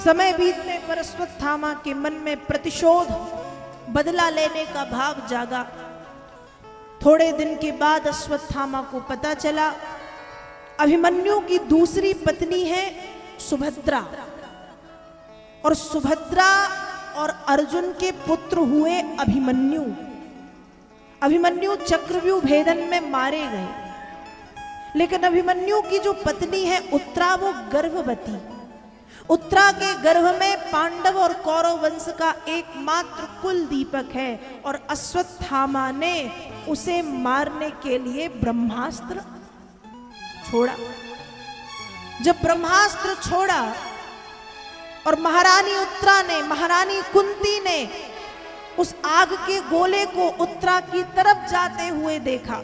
समय बीतने पर अश्वत्थामा के मन में प्रतिशोध, बदला लेने का भाव जागा। थोड़े दिन के बाद अश्वत्थामा को पता चला अभिमन्यु की दूसरी पत्नी है सुभद्रा, और सुभद्रा और अर्जुन के पुत्र हुए अभिमन्यु। अभिमन्यु चक्रव्यूह भेदन में मारे गए, लेकिन अभिमन्यु की जो पत्नी है उत्तरा, वो गर्भवती। उत्तरा के गर्भ में पांडव और कौरव वंश का एकमात्र कुल दीपक है, और अश्वत्थामा ने उसे मारने के लिए ब्रह्मास्त्र छोड़ा। जब ब्रह्मास्त्र छोड़ा और महारानी उत्तरा ने, महारानी कुंती ने उस आग के गोले को उत्तरा की तरफ जाते हुए देखा,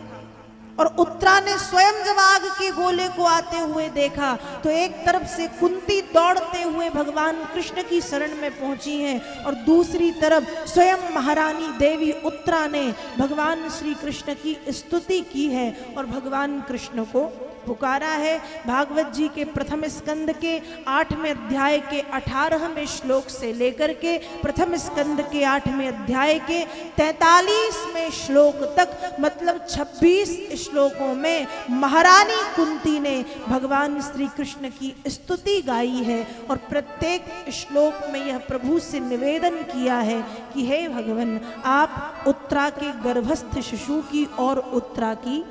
और उत्तरा ने स्वयं जब आग के गोले को आते हुए देखा तो एक तरफ से कुंती दौड़ते हुए भगवान कृष्ण की शरण में पहुंची है, और दूसरी तरफ स्वयं महारानी देवी उत्तरा ने भगवान श्री कृष्ण की स्तुति की है और भगवान कृष्ण को पुकारा है। भागवत जी के प्रथम स्कंद के 8वें अध्याय के 18वें श्लोक से लेकर के प्रथम स्कंद के 8वें अध्याय के 43वें श्लोक तक, मतलब 26 श्लोकों में महारानी कुंती ने भगवान श्री कृष्ण की स्तुति गाई है, और प्रत्येक श्लोक में यह प्रभु से निवेदन किया है कि हे भगवान, आप उत्तरा के गर्भस्थ शिशु की और उत्तरा की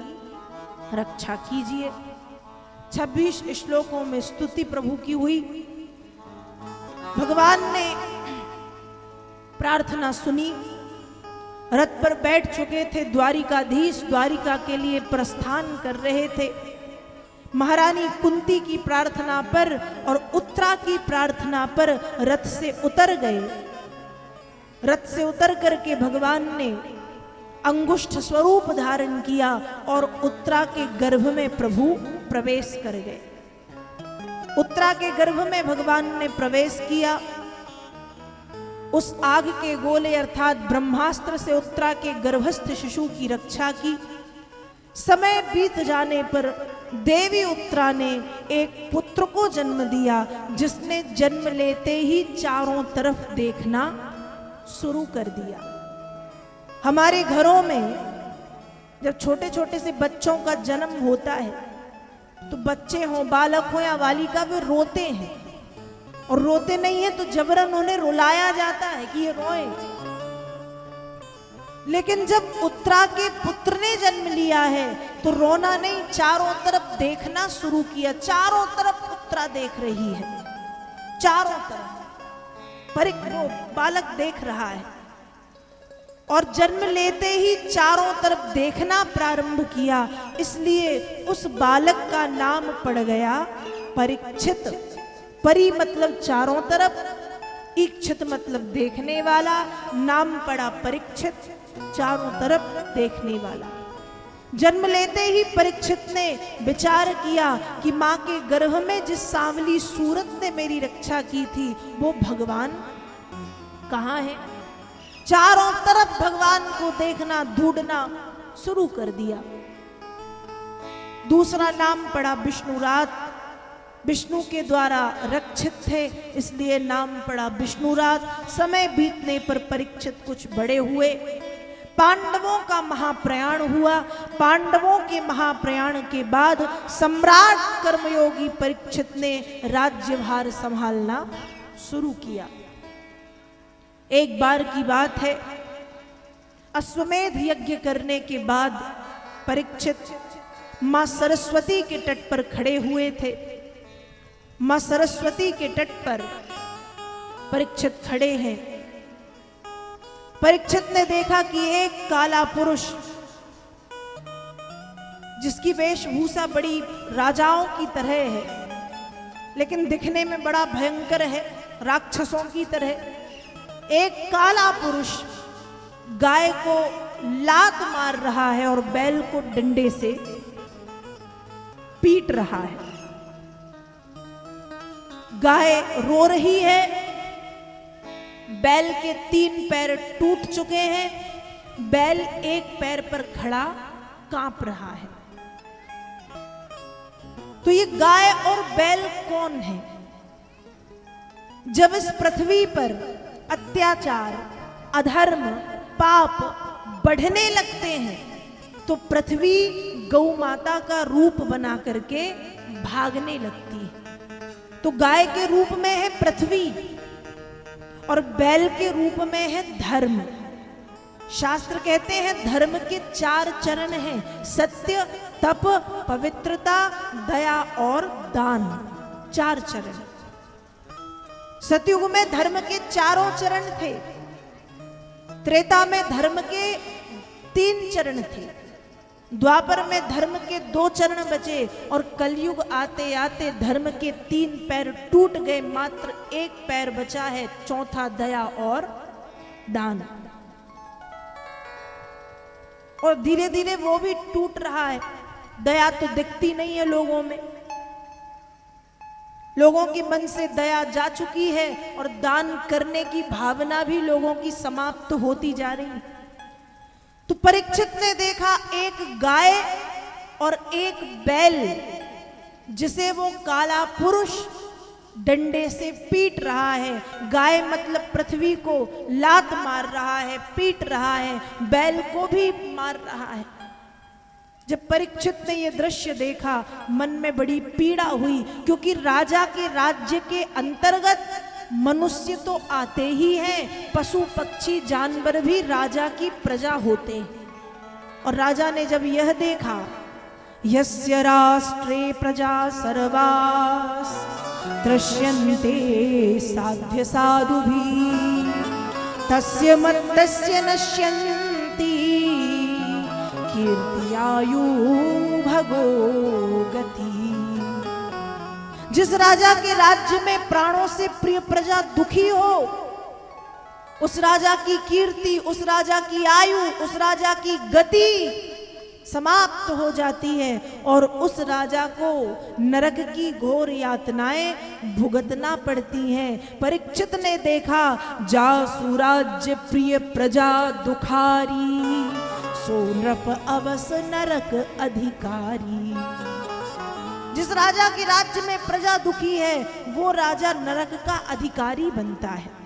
रक्षा कीजिए। 26 श्लोकों में स्तुति प्रभु की हुई। भगवान ने प्रार्थना सुनी। रथ पर बैठ चुके थे द्वारिकाधीश, द्वारिका के लिए प्रस्थान कर रहे थे। महारानी कुंती की प्रार्थना पर और उत्तरा की प्रार्थना पर रथ से उतर गए। रथ से उतर करके भगवान ने अंगुष्ठ स्वरूप धारण किया और उत्तरा के गर्भ में प्रभु प्रवेश कर गए। उत्तरा के गर्भ में भगवान ने प्रवेश किया। उस आग के गोले अर्थात ब्रह्मास्त्र से उत्तरा के गर्भस्थ शिशु की रक्षा की। समय बीत जाने पर देवी उत्तरा ने एक पुत्र को जन्म दिया, जिसने जन्म लेते ही चारों तरफ देखना शुरू कर दिया। हमारे घरों में जब छोटे छोटे से बच्चों का जन्म होता है तो बच्चे हों, बालक हो या बालिका, वे रोते हैं, और रोते नहीं है तो जबरन उन्हें रुलाया जाता है कि ये रोए। लेकिन जब उत्तरा के पुत्र ने जन्म लिया है तो रोना नहीं, चारों तरफ देखना शुरू किया। चारों तरफ उत्तरा देख रही है, चारों तरफ बालक देख रहा है, और जन्म लेते ही चारों तरफ देखना प्रारंभ किया। इसलिए उस बालक का नाम पड़ गया परीक्षित। परी मतलब चारों तरफ, इक्षित मतलब देखने वाला, नाम पड़ा परीक्षित, चारों तरफ देखने वाला। जन्म लेते ही परीक्षित ने विचार किया कि मां के गर्भ में जिस सांवली सूरत ने मेरी रक्षा की थी वो भगवान कहाँ है। चारों तरफ भगवान को देखना, ढूंढना शुरू कर दिया। दूसरा नाम पड़ा विष्णुरात। विष्णु के द्वारा रक्षित थे, इसलिए नाम पड़ा विष्णुरात। समय बीतने पर परीक्षित कुछ बड़े हुए। पांडवों का महाप्रयाण हुआ। पांडवों के महाप्रयाण के बाद सम्राट कर्मयोगी परीक्षित ने राज्यभार संभालना शुरू किया। एक बार की बात है, अश्वमेध यज्ञ करने के बाद परीक्षित मां सरस्वती के तट पर खड़े हुए थे। मां सरस्वती के तट पर परीक्षित खड़े हैं। परीक्षित ने देखा कि एक काला पुरुष, जिसकी वेशभूषा बड़ी राजाओं की तरह है, लेकिन दिखने में बड़ा भयंकर है, राक्षसों की तरह, एक काला पुरुष गाय को लात मार रहा है और बैल को डंडे से पीट रहा है। गाय रो रही है, बैल के 3 पैर टूट चुके हैं, बैल एक पैर पर खड़ा कांप रहा है। तो ये गाय और बैल कौन है? जब इस पृथ्वी पर अत्याचार, अधर्म, पाप बढ़ने लगते हैं तो पृथ्वी गौ माता का रूप बना करके भागने लगती है। तो गाय के रूप में है पृथ्वी और बैल के रूप में है धर्म। शास्त्र कहते हैं धर्म के 4 चरण हैं, सत्य, तप, पवित्रता, दया और दान। 4 चरण। सतयुग में धर्म के 4 चरण थे, त्रेता में धर्म के 3 चरण थे, द्वापर में धर्म के 2 चरण बचे और कलयुग आते आते धर्म के 3 पैर टूट गए, मात्र 1 पैर बचा है, चौथा दया और दान। और धीरे धीरे वो भी टूट रहा है। दया तो दिखती नहीं है लोगों में, लोगों की मन से दया जा चुकी है और दान करने की भावना भी लोगों की समाप्त होती जा रही है। तो परीक्षित ने देखा एक गाय और एक बैल जिसे वो काला पुरुष डंडे से पीट रहा है। गाय मतलब पृथ्वी को लात मार रहा है, पीट रहा है, बैल को भी मार रहा है। जब परीक्षित ने यह दृश्य देखा मन में बड़ी पीड़ा हुई, क्योंकि राजा के राज्य के अंतर्गत मनुष्य तो आते ही हैं, पशु पक्षी जानवर भी राजा की प्रजा होते हैं। और राजा ने जब यह देखा, यस्य राष्ट्रे प्रजा सर्वास दृश्यन्ते साध्य साधुभिः तस्य मत्तस्य नश्यन्ति कीर्त्यायु भगो गति। जिस राजा के राज्य में प्राणों से प्रिय प्रजा दुखी हो, उस राजा की कीर्ति, उस राजा की आयु, उस राजा की गति समाप्त हो जाती है और उस राजा को नरक की घोर यातनाएं भुगतना पड़ती हैं। परीक्षित ने देखा, जासु राज्य प्रिय प्रजा दुखारी, सो नृप अवस नरक अधिकारी। जिस राजा के राज्य में प्रजा दुखी है वो राजा नरक का अधिकारी बनता है।